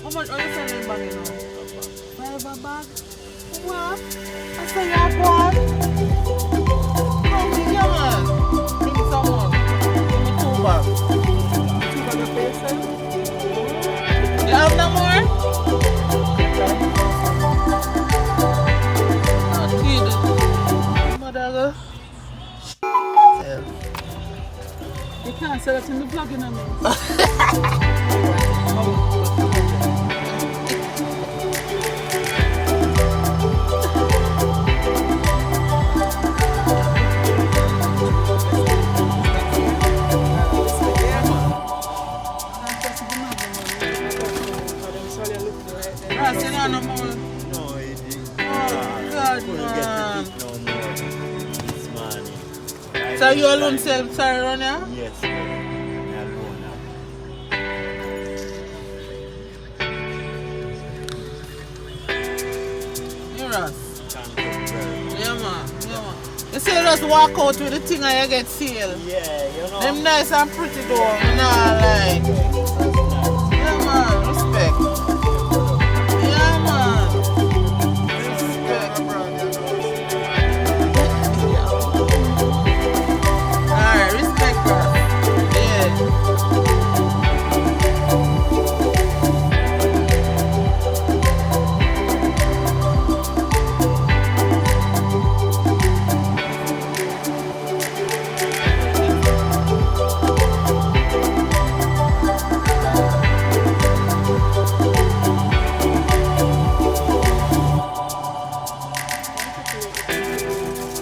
How much are you selling bag now? $5 a bag? What? I say you have one? Come here, man. Bring some more. Give me 2 bags. 2 bags of pencil? You have no more? Oh, kid. Mother. You can't sell it in the vlog, you know me. No more. No, it is. Oh, God, Couldn't man. get the dick no more this morning. So you alone sell sorry run here? Yes, sir. I'm alone now. You Ross? Thank you very much. Yeah, man. You see, you just walk out with the thing and you get sealed. Yeah, you know. Them nice and pretty though. Nah, like. Yeah, man. Respect. Yeah, man. Respect. Alright, respect, bro. Yeah.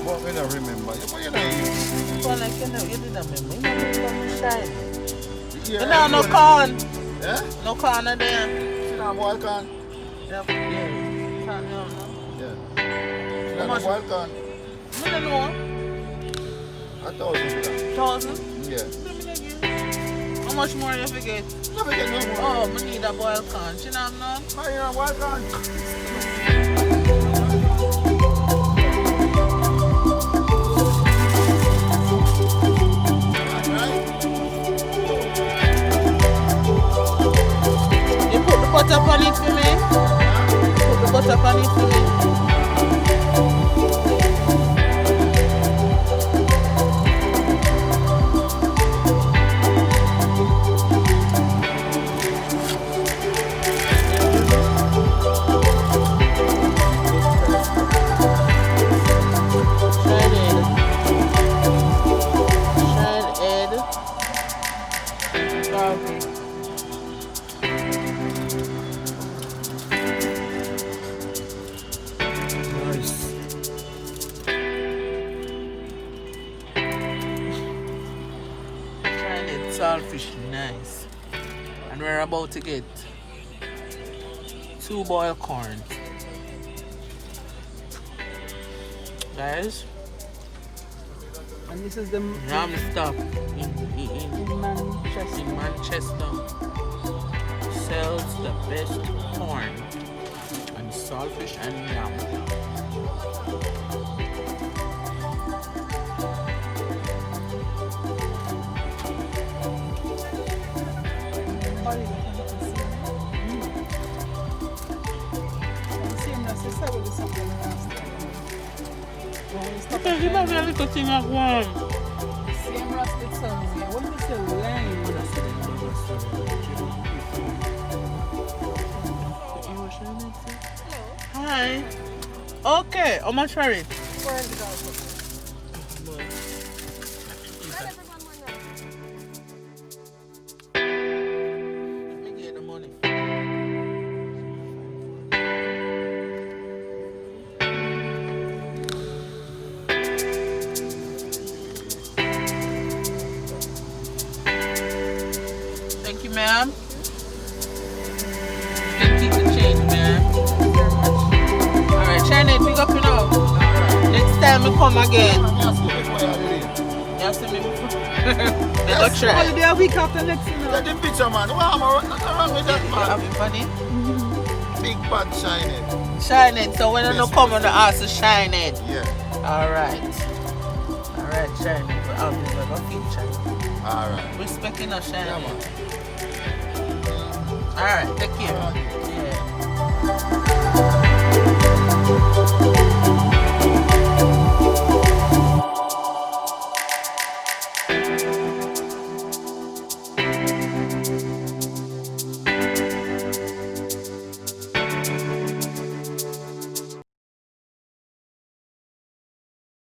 What we don't remember? What you know? Well, like, you didn't remember. You remember shine. Yeah, You know, no corn. Yeah? No corn in there. You know boil corn? Yeah. Corn, yeah. Yeah. You know much? boil corn? I don't know. 1,000 for that. 1,000? Yeah. How much more you forget? Never get no more. Oh, I need a boiled corn. You know, none? Why you know boil corn? You put the butter on it for me? Put the butter on it for me? Saltfish, nice. And we're about to get 2 boiled corn. Guys, And this is the yam stop in Manchester. Manchester. Sells the best corn and saltfish and yam. Okay, give me a little thing of one. Same rusted sons here. What do you say? Lime. Hi. Okay, how much for it? Let me get the money. Thank you, ma'am. You can keep the change, ma'am. Alright, Charlotte, pick up now. Next time we come again. You see me before? They go try. Holiday a week after next year. Look at the picture, man. Nothing wrong with that, man. Have it funny? Big pot shining. Shine it. So when I don't come on the house, shine it. Yeah. Alright. Alright, shine it. have this, we're going to feature. Alright. Respecting our shine. Yeah, man. Alright, take care. Alright.